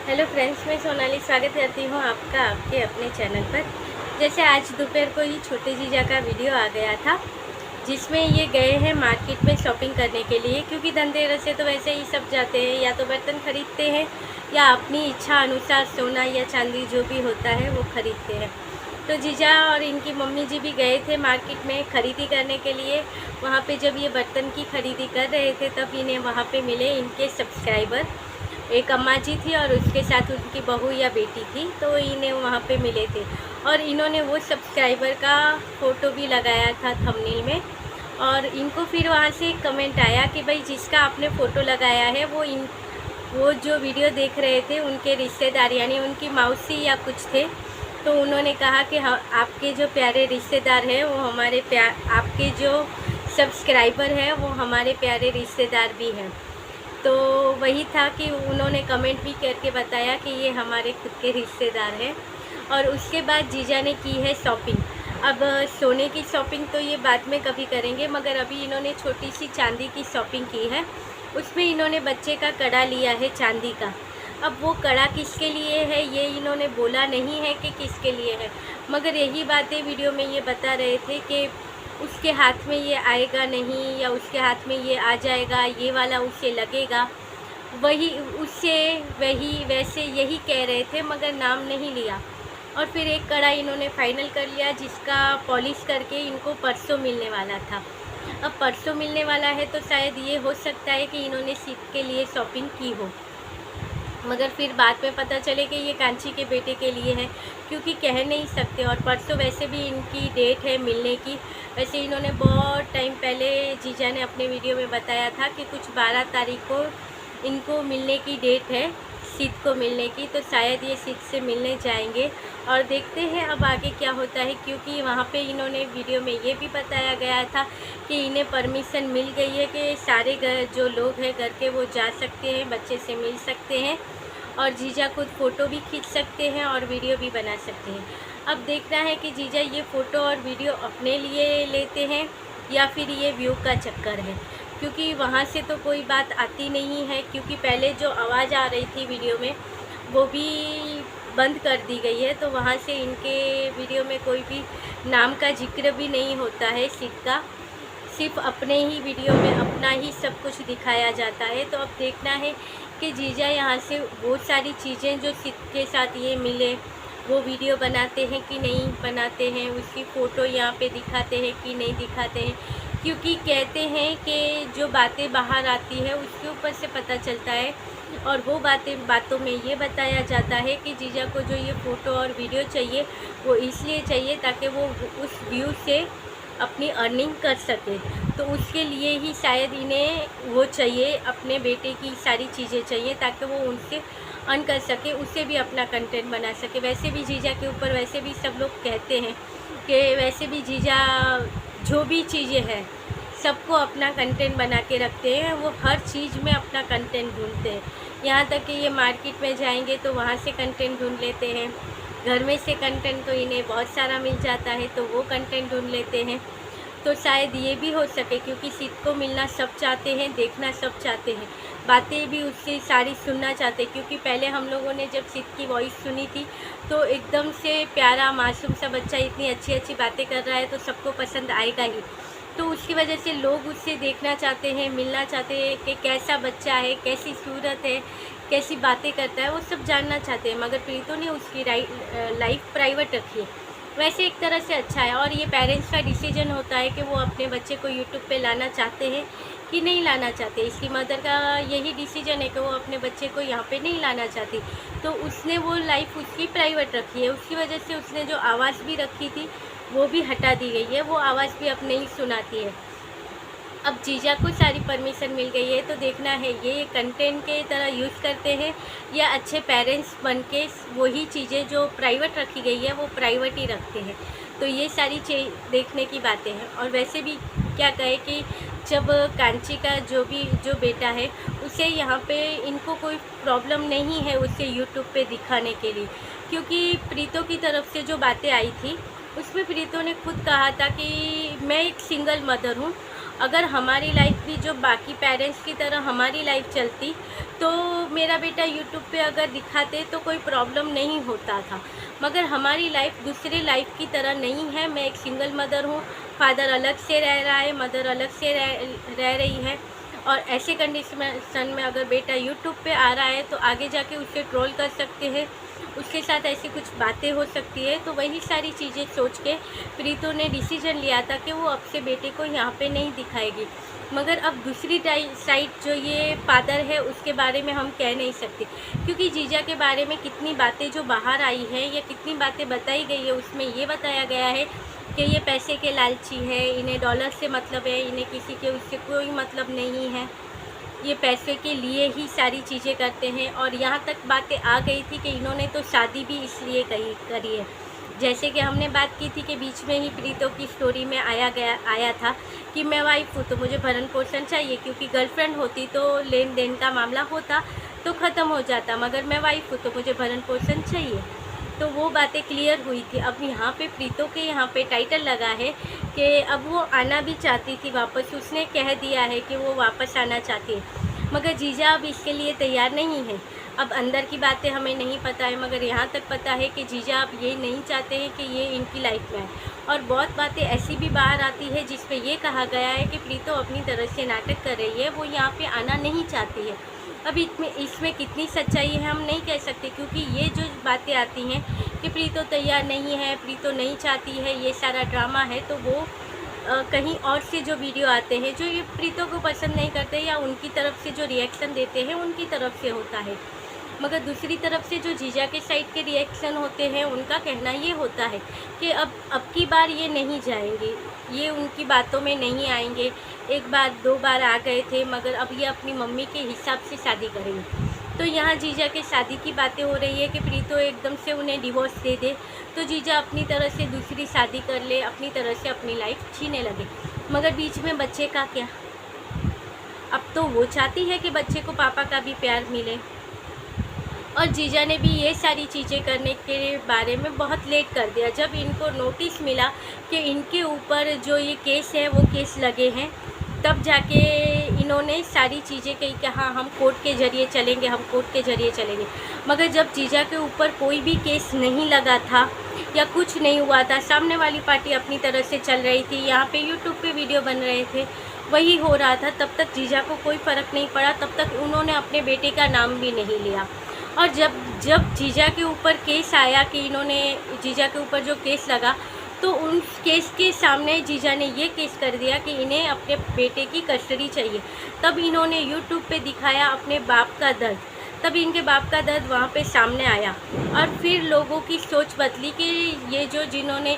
Hello friends, मैं सोनाली स्वागत करती हूँ आपका आपके अपने चैनल पर। जैसे आज दोपहर को ही छोटे जीजा का वीडियो आ गया था, जिसमें ये गए हैं मार्केट में शॉपिंग करने के लिए, क्योंकि धनतेरस से तो वैसे ही सब जाते हैं, या तो बर्तन खरीदते हैं या अपनी इच्छा अनुसार सोना या चांदी जो भी होता है वो खरीदते हैं। तो जीजा और इनकी मम्मी जी भी गए थे मार्केट में खरीदी करने के लिए। वहाँ पे जब ये बर्तन की खरीदी कर रहे थे तब इन्हें वहाँ पे मिले इनके सब्सक्राइबर। एक अम्मा जी थी और उसके साथ उनकी बहू या बेटी थी, तो इन्हें वहाँ पे मिले थे। और इन्होंने वो सब्सक्राइबर का फ़ोटो भी लगाया था थंबनेल में। और इनको फिर वहाँ से एक कमेंट आया कि भाई जिसका आपने फ़ोटो लगाया है वो जो वीडियो देख रहे थे उनके रिश्तेदार यानी उनकी मौसी या कुछ थे। तो उन्होंने कहा कि हाँ, आपके जो प्यारे रिश्तेदार हैं वो आपके जो सब्सक्राइबर हैं वो हमारे प्यारे रिश्तेदार भी हैं। तो वही था कि उन्होंने कमेंट भी करके बताया कि ये हमारे खुद के रिश्तेदार हैं। और उसके बाद जीजा ने की है शॉपिंग। अब सोने की शॉपिंग तो ये बाद में कभी करेंगे, मगर अभी इन्होंने छोटी सी चांदी की शॉपिंग की है। उसमें इन्होंने बच्चे का कड़ा लिया है चांदी का। अब वो कड़ा किसके लिए है ये इन्होंने बोला नहीं है कि किसके लिए है, मगर यही बातें वीडियो में ये बता रहे थे कि उसके हाथ में ये आएगा नहीं, या उसके हाथ में ये आ जाएगा, ये वाला उसे लगेगा, वही उससे वही वैसे यही कह रहे थे, मगर नाम नहीं लिया। और फिर एक कड़ा इन्होंने फाइनल कर लिया, जिसका पॉलिश करके इनको परसों मिलने वाला था। अब परसों मिलने वाला है तो शायद ये हो सकता है कि इन्होंने सीट के लिए शॉपिंग की हो, मगर फिर बाद में पता चले कि ये कांची के बेटे के लिए है, क्योंकि कह नहीं सकते। और परसों वैसे भी इनकी डेट है मिलने की। वैसे इन्होंने बहुत टाइम पहले जीजा ने अपने वीडियो में बताया था कि कुछ 12 तारीख को इनको मिलने की डेट है, सीत को मिलने की। तो शायद ये सीत से मिलने जाएंगे और देखते हैं अब आगे क्या होता है, क्योंकि वहाँ पे इन्होंने वीडियो में ये भी बताया गया था कि इन्हें परमिशन मिल गई है कि सारे घर जो लोग हैं घर के वो जा सकते हैं, बच्चे से मिल सकते हैं और जीजा खुद फ़ोटो भी खींच सकते हैं और वीडियो भी बना सकते हैं। अब देखना है कि जीजा ये फ़ोटो और वीडियो अपने लिए लेते हैं या फिर ये व्यू का चक्कर है, क्योंकि वहाँ से तो कोई बात आती नहीं है। क्योंकि पहले जो आवाज़ आ रही थी वीडियो में वो भी बंद कर दी गई है, तो वहाँ से इनके वीडियो में कोई भी नाम का जिक्र भी नहीं होता है सीट का। सिर्फ अपने ही वीडियो में अपना ही सब कुछ दिखाया जाता है। तो अब देखना है कि जीजा यहाँ से वो सारी चीज़ें जो सिद्ध के साथ ये मिले वो वीडियो बनाते हैं कि नहीं बनाते हैं, उसकी फ़ोटो यहाँ पे दिखाते हैं कि नहीं दिखाते हैं। क्योंकि कहते हैं कि जो बातें बाहर आती है उसके ऊपर से पता चलता है, और वो बातों में ये बताया जाता है कि जीजा को जो ये फ़ोटो और वीडियो चाहिए वो इसलिए चाहिए ताकि वो उस व्यू से अपनी अर्निंग कर सके। तो उसके लिए ही शायद इन्हें वो चाहिए, अपने बेटे की सारी चीज़ें चाहिए ताकि वो उनसे अर्न कर सके, उससे भी अपना कंटेंट बना सके। वैसे भी जीजा के ऊपर वैसे भी सब लोग कहते हैं कि वैसे भी जीजा जो भी चीज़ें हैं सबको अपना कंटेंट बना के रखते हैं, वो हर चीज़ में अपना कंटेंट ढूंढते हैं। यहाँ तक कि ये मार्केट में जाएंगे तो वहाँ से कंटेंट ढूंढ लेते हैं, घर में से कंटेंट तो इन्हें बहुत सारा मिल जाता है तो वो कंटेंट ढूंढ लेते हैं। तो शायद ये भी हो सके, क्योंकि सीट को मिलना सब चाहते हैं, देखना सब चाहते हैं, बातें भी उससे सारी सुनना चाहते हैं। क्योंकि पहले हम लोगों ने जब सीट की वॉइस सुनी थी तो एकदम से प्यारा मासूम सा बच्चा इतनी अच्छी अच्छी बातें कर रहा है तो सबको पसंद आएगा ही। तो उसकी वजह से लोग उससे देखना चाहते हैं, मिलना चाहते हैं कि कैसा बच्चा है, कैसी सूरत है, कैसी बातें करता है, वो सब जानना चाहते हैं। मगर प्रीतो ने उसकी लाइफ प्राइवेट रखी है। वैसे एक तरह से अच्छा है, और ये पेरेंट्स का डिसीजन होता है कि वो अपने बच्चे को यूट्यूब पे लाना चाहते हैं कि नहीं लाना चाहते। इसकी मदर का यही डिसीजन है कि वो अपने बच्चे को यहाँ पे नहीं लाना चाहती। तो उसने वो लाइफ उसकी प्राइवेट रखी है, उसकी वजह से उसने जो आवाज़ भी रखी थी वो भी हटा दी गई है, वो आवाज़ भी अब नहीं सुनाती है। अब जीजा को सारी परमिशन मिल गई है, तो देखना है ये कंटेंट के तरह यूज़ करते हैं या अच्छे पेरेंट्स बन के वही चीज़ें जो प्राइवेट रखी गई है वो प्राइवेट ही रखते हैं। तो ये सारी चीज़ देखने की बातें हैं। और वैसे भी क्या कहे कि जब कांची का जो बेटा है उसे यहाँ पे इनको कोई प्रॉब्लम नहीं है उसे यूट्यूब पे दिखाने के लिए, क्योंकि प्रीतो की तरफ से जो बातें आई थी उसमें प्रीतो ने खुद कहा था कि मैं एक सिंगल मदर हूँ, अगर हमारी लाइफ भी जो बाकी पेरेंट्स की तरह हमारी लाइफ चलती तो मेरा बेटा यूट्यूब पे अगर दिखाते तो कोई प्रॉब्लम नहीं होता था। मगर हमारी लाइफ दूसरे लाइफ की तरह नहीं है। मैं एक सिंगल मदर हूँ, फादर अलग से रह रहा है, मदर अलग से रह रही है। और ऐसे कंडीशन में अगर बेटा यूट्यूब पे आ रहा है तो आगे जाके उसे ट्रोल कर सकते हैं, उसके साथ ऐसी कुछ बातें हो सकती है। तो वही सारी चीज़ें सोच के प्रीतो ने डिसीजन लिया था कि वो अब से बेटे को यहाँ पे नहीं दिखाएगी। मगर अब दूसरी साइड जो ये फादर है उसके बारे में हम कह नहीं सकते, क्योंकि जीजा के बारे में कितनी बातें जो बाहर आई है या कितनी बातें बताई गई है, उसमें ये बताया गया है कि ये पैसे के लालची है, इन्हें डॉलर से मतलब है, इन्हें किसी के उससे कोई मतलब नहीं है, ये पैसे के लिए ही सारी चीज़ें करते हैं। और यहाँ तक बातें आ गई थी कि इन्होंने तो शादी भी इसलिए करी है। जैसे कि हमने बात की थी कि बीच में ही प्रीतो की स्टोरी में आया था कि मैं वाइफ हूँ तो मुझे भरण पोषण चाहिए, क्योंकि गर्लफ्रेंड होती तो लेन देन का मामला होता तो ख़त्म हो जाता, मगर मैं वाइफ हूँ तो मुझे भरण पोषण चाहिए। तो वो बातें क्लियर हुई थी। अब यहाँ पे प्रीतो के यहाँ पे टाइटल लगा है कि अब वो आना भी चाहती थी वापस, उसने कह दिया है कि वो वापस आना चाहती है, मगर जीजा अब इसके लिए तैयार नहीं है। अब अंदर की बातें हमें नहीं पता है, मगर यहाँ तक पता है कि जीजा अब ये नहीं चाहते हैं कि ये इनकी लाइफ में है। और बहुत बातें ऐसी भी बाहर आती है जिसमें ये कहा गया है कि प्रीतो अपनी तरह से नाटक कर रही है, वो यहाँ पे आना नहीं चाहती है। अब इसमें कितनी सच्चाई है हम नहीं कह सकते, क्योंकि ये जो बातें आती हैं कि प्रीतो तैयार नहीं है, प्रीतो नहीं चाहती है, ये सारा ड्रामा है, तो वो कहीं और से जो वीडियो आते हैं जो ये प्रीतो को पसंद नहीं करते या उनकी तरफ से जो रिएक्शन देते हैं उनकी तरफ से होता है। मगर दूसरी तरफ से जो जीजा के साइड के रिएक्शन होते हैं उनका कहना ये होता है कि अब की बार ये नहीं जाएंगे, ये उनकी बातों में नहीं आएंगे। एक बार दो बार आ गए थे, मगर अब ये अपनी मम्मी के हिसाब से शादी करेंगे। तो यहाँ जीजा के शादी की बातें हो रही है कि प्रीतो एकदम से उन्हें डिवोर्स दे दे तो जीजा अपनी तरह से दूसरी शादी कर ले, अपनी तरह से अपनी लाइफ जीने लगे। मगर बीच में बच्चे का क्या? अब तो वो चाहती है कि बच्चे को पापा का भी प्यार मिले। और जीजा ने भी ये सारी चीज़ें करने के बारे में बहुत लेट कर दिया। जब इनको नोटिस मिला कि इनके ऊपर जो ये केस है वो केस लगे हैं, तब जाके इन्होंने सारी चीज़ें कही कि हाँ हम कोर्ट के ज़रिए चलेंगे, हम कोर्ट के ज़रिए चलेंगे। मगर जब जीजा के ऊपर कोई भी केस नहीं लगा था या कुछ नहीं हुआ था, सामने वाली पार्टी अपनी तरह से चल रही थी, यहाँ पे यूट्यूब पे वीडियो बन रहे थे, वही हो रहा था, तब तक जीजा को कोई फ़र्क नहीं पड़ा, तब तक उन्होंने अपने बेटे का नाम भी नहीं लिया। और जब जीजा के ऊपर केस आया कि जीजा के ऊपर जो केस लगा, तो उन केस के सामने जीजा ने ये केस कर दिया कि इन्हें अपने बेटे की कस्टडी चाहिए। तब इन्होंने यूट्यूब पे दिखाया अपने बाप का दर्द, तब इनके बाप का दर्द वहाँ पे सामने आया। और फिर लोगों की सोच बदली कि ये जो जिन्होंने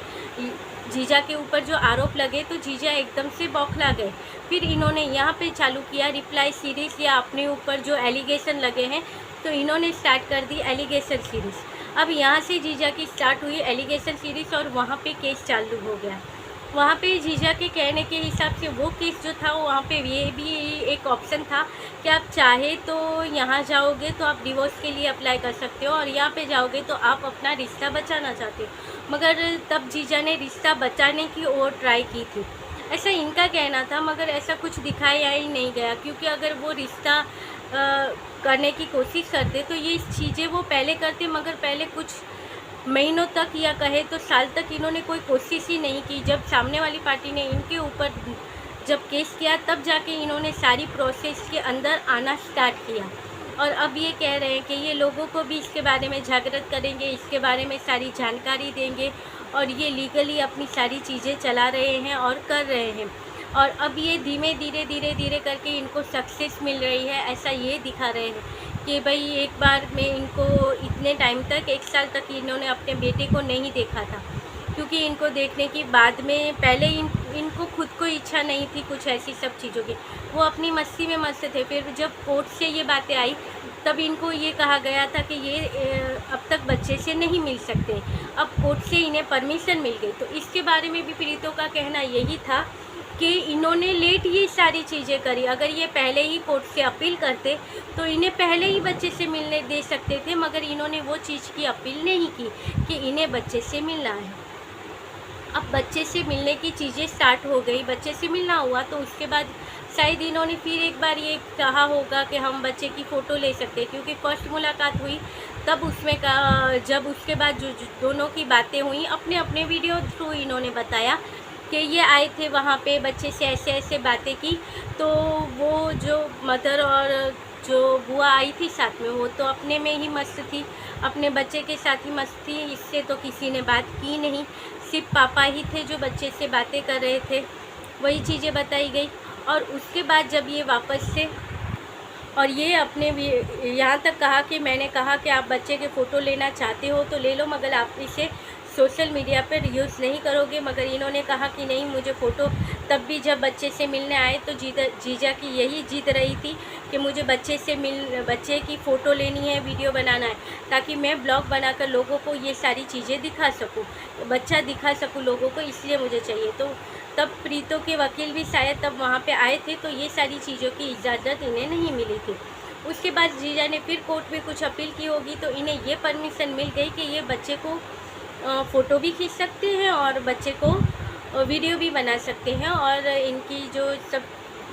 जीजा के ऊपर जो आरोप लगे तो जीजा एकदम से बौखला गए। फिर इन्होंने यहाँ पे चालू किया रिप्लाई सीरीज़, या अपने ऊपर जो एलिगेशन लगे हैं तो इन्होंने स्टार्ट कर दी एलिगेशन सीरीज़। अब यहाँ से जीजा की स्टार्ट हुई एलिगेशन सीरीज़ और वहाँ पे केस चालू हो गया। वहाँ पे जीजा के कहने के हिसाब से वो केस जो था वहाँ पे ये भी एक ऑप्शन था कि आप चाहे तो यहाँ जाओगे तो आप डिवोर्स के लिए अप्लाई कर सकते हो, और यहाँ पे जाओगे तो आप अपना रिश्ता बचाना चाहते हो। मगर तब जीजा ने रिश्ता बचाने की ओर ट्राई की थी, ऐसा इनका कहना था, मगर ऐसा कुछ दिखाया ही नहीं गया। क्योंकि अगर वो रिश्ता करने की कोशिश करते तो ये चीज़ें वो पहले करते, मगर पहले कुछ महीनों तक या कहे तो साल तक इन्होंने कोई कोशिश ही नहीं की। जब सामने वाली पार्टी ने इनके ऊपर जब केस किया तब जाके इन्होंने सारी प्रोसेस के अंदर आना स्टार्ट किया। और अब ये कह रहे हैं कि ये लोगों को भी इसके बारे में जागृत करेंगे, इसके बारे में सारी जानकारी देंगे, और ये लीगली अपनी सारी चीज़ें चला रहे हैं और कर रहे हैं। और अब ये धीरे करके इनको सक्सेस मिल रही है, ऐसा ये दिखा रहे हैं कि भाई एक बार में इनको इतने टाइम तक 1 साल तक इन्होंने अपने बेटे को नहीं देखा था, क्योंकि इनको देखने की बाद में पहले इनको खुद को इच्छा नहीं थी कुछ ऐसी सब चीज़ों की, वो अपनी मस्ती में मस्त थे। फिर जब कोर्ट से ये बातें आई तब इनको ये कहा गया था कि ये अब तक बच्चे से नहीं मिल सकते, अब कोर्ट से इन्हें परमिशन मिल गई। तो इसके बारे में भी पीड़ितों का कहना यही था कि इन्होंने लेट ये सारी चीज़ें करी। अगर ये पहले ही कोर्ट से अपील करते तो इन्हें पहले ही बच्चे से मिलने दे सकते थे, मगर इन्होंने वो चीज़ की अपील नहीं की कि इन्हें बच्चे से मिलना है। अब बच्चे से मिलने की चीज़ें स्टार्ट हो गई, बच्चे से मिलना हुआ तो उसके बाद शायद इन्होंने फिर एक बार ये कहा होगा कि हम बच्चे की फ़ोटो ले सकते हैं, क्योंकि फर्स्ट मुलाकात हुई तब उसमें कहा, जब उसके बाद जो दोनों की बातें हुई अपने अपने वीडियो थ्रू इन्होंने बताया कि ये आए थे वहाँ पे, बच्चे से ऐसे ऐसे बातें की। तो वो जो मदर और जो बुआ आई थी साथ में, वो तो अपने में ही मस्त थी, अपने बच्चे के साथ ही मस्त थी, इससे तो किसी ने बात की नहीं, सिर्फ पापा ही थे जो बच्चे से बातें कर रहे थे, वही चीज़ें बताई गई। और उसके बाद जब ये वापस से, और ये अपने यहाँ तक कहा कि मैंने कहा कि आप बच्चे के फ़ोटो लेना चाहते हो तो ले लो, मगर आप इसे सोशल मीडिया पर यूज़ नहीं करोगे। मगर इन्होंने कहा कि नहीं, मुझे फ़ोटो तब भी जब बच्चे से मिलने आए तो जीजा की यही जिद रही थी कि मुझे बच्चे की फ़ोटो लेनी है, वीडियो बनाना है, ताकि मैं ब्लॉग बनाकर लोगों को ये सारी चीज़ें दिखा सकूं, बच्चा दिखा सकूं लोगों को, इसलिए मुझे चाहिए। तो तब प्रीतो के वकील भी शायद तब वहाँ पे आए थे, तो ये सारी चीज़ों की इजाज़त इन्हें नहीं मिली थी। उसके बाद जीजा ने फिर कोर्ट में कुछ अपील की होगी तो इन्हें ये परमिशन मिल गई कि ये बच्चे को फ़ोटो भी खींच सकते हैं और बच्चे को वीडियो भी बना सकते हैं, और इनकी जो सब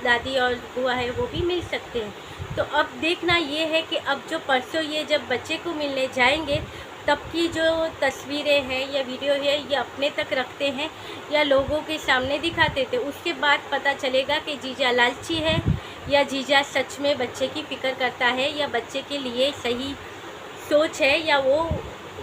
दादी और बुआ है वो भी मिल सकते हैं। तो अब देखना ये है कि अब जो परसों ये जब बच्चे को मिलने जाएंगे तब की जो तस्वीरें हैं या वीडियो है ये अपने तक रखते हैं या लोगों के सामने दिखाते थे। उसके बाद पता चलेगा कि जीजा लालची है या जीजा सच में बच्चे की फ़िक्र करता है या बच्चे के लिए सही सोच है, या वो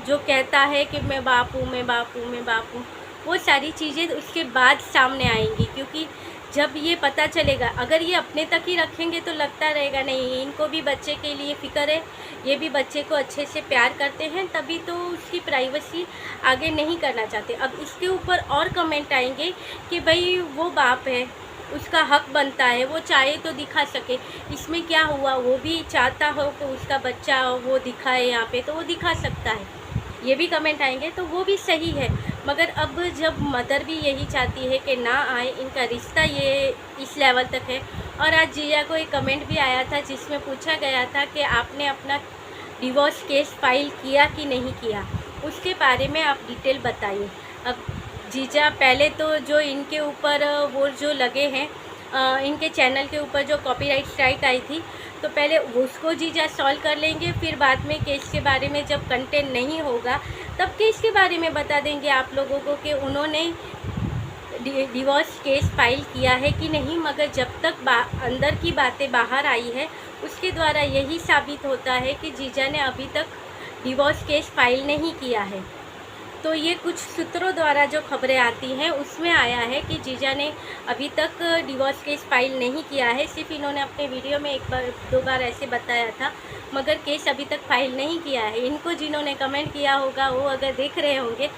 जो कहता है कि मैं बाप हूँ, मैं बाप हूँ, मैं बाप हूँ, वो सारी चीज़ें उसके बाद सामने आएंगी। क्योंकि जब ये पता चलेगा, अगर ये अपने तक ही रखेंगे तो लगता रहेगा नहीं इनको भी बच्चे के लिए फ़िक्र है, ये भी बच्चे को अच्छे से प्यार करते हैं, तभी तो उसकी प्राइवेसी आगे नहीं करना चाहते। अब इसके ऊपर और कमेंट आएंगे कि भाई वो बाप है, उसका हक बनता है, वो चाहे तो दिखा सके, इसमें क्या हुआ, वो भी चाहता हो कि उसका बच्चा वो दिखाए यहाँ पे तो वो दिखा सकता है, ये भी कमेंट आएंगे, तो वो भी सही है। मगर अब जब मदर भी यही चाहती है कि ना आए, इनका रिश्ता ये इस लेवल तक है। और आज जिया को एक कमेंट भी आया था जिसमें पूछा गया था कि आपने अपना डिवोर्स केस फाइल किया कि नहीं किया, उसके बारे में आप डिटेल बताइए। अब जीजा पहले तो जो इनके ऊपर वो जो लगे हैं, इनके चैनल के ऊपर जो कॉपीराइट स्ट्राइक आई थी, तो पहले उसको जीजा सॉल्व कर लेंगे, फिर बाद में केस के बारे में जब कंटेंट नहीं होगा तब केस के बारे में बता देंगे आप लोगों को कि उन्होंने डिवोर्स केस फाइल किया है कि नहीं। मगर जब तक अंदर की बातें बाहर आई है उसके द्वारा यही साबित होता है कि जीजा ने अभी तक डिवोर्स केस फाइल नहीं किया है। तो ये कुछ सूत्रों द्वारा जो खबरें आती हैं उसमें आया है कि जीजा ने अभी तक डिवोर्स केस फाइल नहीं किया है, सिर्फ इन्होंने अपने वीडियो में एक बार दो बार ऐसे बताया था, मगर केस अभी तक फाइल नहीं किया है। इनको जिन्होंने कमेंट किया होगा वो अगर देख रहे होंगे